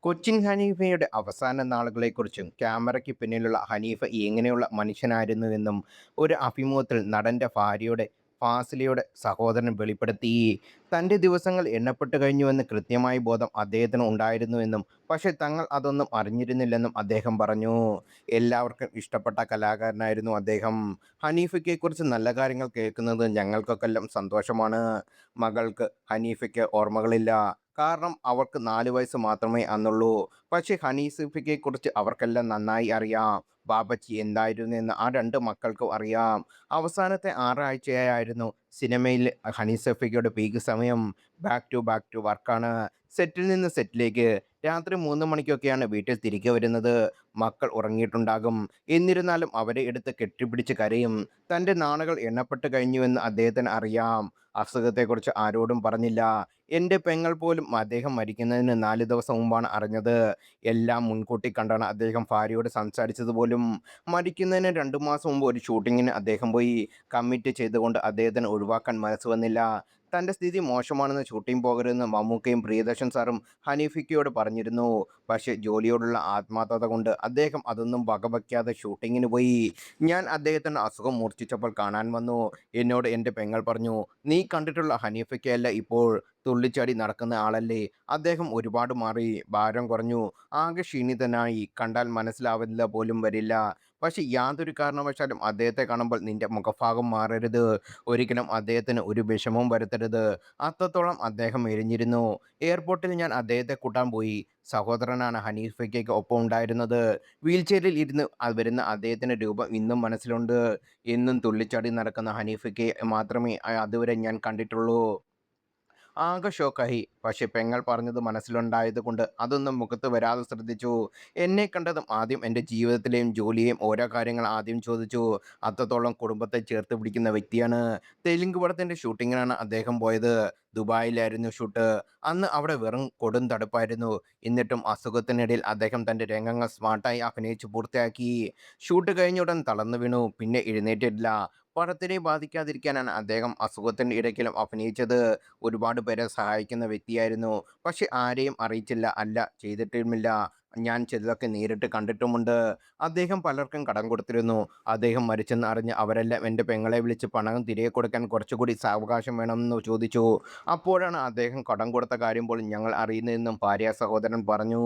കൊച്ചിൻ ഹനീഫയുടെ അവസാന നാളുകളെക്കുറിച്ചും ക്യാമറയ്ക്ക് പിന്നിലുള്ള ഹനീഫ എങ്ങനെയുള്ള മനുഷ്യനായിരുന്നുവെന്നും ഒരു അഭിമുഖത്തിൽ നടൻ്റെ ഭാര്യയുടെ ഫാസിലയുടെ സഹോദരൻ വെളിപ്പെടുത്തി. തൻ്റെ ദിവസങ്ങൾ എണ്ണപ്പെട്ടു കഴിഞ്ഞുവെന്ന് കൃത്യമായ ബോധം അദ്ദേഹത്തിന് ഉണ്ടായിരുന്നുവെന്നും പക്ഷേ തങ്ങൾ അതൊന്നും അറിഞ്ഞിരുന്നില്ലെന്നും അദ്ദേഹം പറഞ്ഞു. എല്ലാവർക്കും ഇഷ്ടപ്പെട്ട കലാകാരനായിരുന്നു അദ്ദേഹം. ഹനീഫയ്ക്കെക്കുറിച്ച് നല്ല കാര്യങ്ങൾ കേൾക്കുന്നത് ഞങ്ങൾക്കൊക്കെല്ലാം സന്തോഷമാണ്. മകൾക്ക് ഹനീഫയ്ക്ക് ഓർമ്മകളില്ല. കാരണം അവൾക്ക് 4 വയസ്സ് മാത്രമേ അന്നുള്ളൂ. പക്ഷേ ഹനീഫയ്ക്കെക്കുറിച്ച് അവർക്കെല്ലാം നന്നായി അറിയാം. ബാപ്പച്ചി എന്തായിരുന്നുവെന്ന് ആ 2 മക്കൾക്കും അറിയാം. അവസാനത്തെ 6 ആഴ്ചയായിരുന്നു സിനിമയിൽ ഹനീഫയുടെ പീക്ക് സമയം. ബാക്ക് ടു വർക്കാണ്. സെറ്റിൽ നിന്ന് സെറ്റിലേക്ക്. രാത്രി 3 മണിക്കൊക്കെയാണ് വീട്ടിൽ തിരികെ വരുന്നത്. മക്കൾ ഉറങ്ങിയിട്ടുണ്ടാകും. എന്നിരുന്നാലും അവരെ എടുത്ത് കെട്ടിപ്പിടിച്ച് കരയും. തൻ്റെ നാളുകൾ എണ്ണപ്പെട്ട് കഴിഞ്ഞുവെന്ന് അദ്ദേഹത്തിന് അറിയാം. അസുഖത്തെക്കുറിച്ച് ആരോടും പറഞ്ഞില്ല. എൻ്റെ പെങ്ങൾ പോലും അദ്ദേഹം മരിക്കുന്നതിന് 4 ദിവസം മുമ്പാണ് അറിഞ്ഞത്. എല്ലാം മുൻകൂട്ടി കണ്ടാണ് അദ്ദേഹം ഭാര്യയോട് സംസാരിച്ചത് പോലും. മരിക്കുന്നതിന് 2 മാസം മുമ്പ് ഒരു ഷൂട്ടിങ്ങിന് അദ്ദേഹം പോയി. കമ്മിറ്റ് ചെയ്തുകൊണ്ട് അദ്ദേഹത്തിന് ഒഴിവാക്കാൻ മനസ്സ് വന്നില്ല. തൻ്റെ സ്ഥിതി മോശമാണെന്ന് ഷൂട്ടിംഗ് പോകരുതെന്ന് മമ്മൂക്കയും പ്രിയദർശൻ സാറും ഹനീഫയ്ക്കയോട് പറഞ്ഞിരുന്നു. പക്ഷേ ജോലിയോടുള്ള ആത്മാർത്ഥത കൊണ്ട് അദ്ദേഹം അതൊന്നും വകവയ്ക്കാതെ ഷൂട്ടിങ്ങിന് പോയി. ഞാൻ അദ്ദേഹത്തിൻ്റെ അസുഖം മൂർച്ഛിച്ചപ്പോൾ കാണാൻ വന്നു. എന്നോട് എൻ്റെ പെങ്ങൾ പറഞ്ഞു, "നീ കണ്ടിട്ടുള്ള ഹനീഫയ്ക്കയല്ല ഇപ്പോൾ. തുള്ളിച്ചാടി നടക്കുന്ന ആളല്ലേ. അദ്ദേഹം ഒരുപാട് മാറി. ഭാരം കുറഞ്ഞു. ആകെ ക്ഷീണിതനായി. കണ്ടാൽ മനസ്സിലാവില്ല പോലും വരില്ല. പക്ഷേ യാതൊരു കാരണവശാലും അദ്ദേഹത്തെ കാണുമ്പോൾ നിന്റെ മുഖഭാവം മാറരുത്. ഒരിക്കലും അദ്ദേഹത്തിന് ഒരു വിഷമവും വരുത്തരുത്." അത്രത്തോളം അദ്ദേഹം മെലിഞ്ഞിരുന്നു. എയർപോർട്ടിൽ ഞാൻ അദ്ദേഹത്തെ കൂട്ടാൻ പോയി. സഹോദരനാണ് ഹനീഫയ്ക്ക് ഒപ്പം ഉണ്ടായിരുന്നത്. വീൽചെയറിൽ ഇരുന്ന് വരുന്ന അദ്ദേഹത്തിൻ്റെ രൂപം ഇന്നും മനസ്സിലുണ്ട്. എന്നും തുള്ളിച്ചാടി നടക്കുന്ന ഹനീഫയ്ക്ക് മാത്രമേ അതുവരെ ഞാൻ കണ്ടിട്ടുള്ളൂ. ആകെ ഷോക്കായി. പക്ഷേ പെങ്ങൾ പറഞ്ഞത് മനസ്സിലുണ്ടായത് കൊണ്ട് അതൊന്നും മുഖത്ത് വരാതെ ശ്രദ്ധിച്ചു. എന്നെ കണ്ടതും ആദ്യം എൻ്റെ ജീവിതത്തിലെയും ജോലിയെയും ഓരോ കാര്യങ്ങൾ ആദ്യം ചോദിച്ചു. അത്രത്തോളം കുടുംബത്തെ ചേർത്ത് പിടിക്കുന്ന വ്യക്തിയാണ്. തെലുങ്ക് പടത്തിൻ്റെ ഷൂട്ടിങ്ങിനാണ് അദ്ദേഹം പോയത്. ദുബായിലായിരുന്നു ഷൂട്ട്. അന്ന് അവിടെ വെറും കൊടും തണുപ്പായിരുന്നു. എന്നിട്ടും അസുഖത്തിനിടയിൽ അദ്ദേഹം തൻ്റെ രംഗങ്ങൾ സ്മാർട്ടായി അഭിനയിച്ച് പൂർത്തിയാക്കി. ഷൂട്ട് കഴിഞ്ഞ ഉടൻ തളർന്നു വീണു. പിന്നെ എഴുന്നേറ്റിട്ടില്ല. പടത്തിനെ ബാധിക്കാതിരിക്കാനാണ് അദ്ദേഹം അസുഖത്തിൻ്റെ ഇടയ്ക്കിലും അഭിനയിച്ചത്. ഒരുപാട് പേരെ സഹായിക്കുന്ന വ്യക്തിയായിരുന്നു. പക്ഷെ ആരെയും അറിയിച്ചില്ല. അല്ല, ചെയ്തിട്ടുമില്ല. ഞാൻ ചിലതൊക്കെ നേരിട്ട് കണ്ടിട്ടുമുണ്ട്. അദ്ദേഹം പലർക്കും കടം കൊടുത്തിരുന്നു. അദ്ദേഹം മരിച്ചെന്ന് അറിഞ്ഞ് അവരെല്ലാം എൻ്റെ പെങ്ങളെ വിളിച്ച് പണം തിരികെ കൊടുക്കാൻ കുറച്ചുകൂടി സാവകാശം വേണമെന്ന് ചോദിച്ചു. അപ്പോഴാണ് അദ്ദേഹം കടം കൊടുത്ത കാര്യം പോലും ഞങ്ങൾ അറിയുന്നതെന്നും ഭാര്യാ സഹോദരൻ പറഞ്ഞു.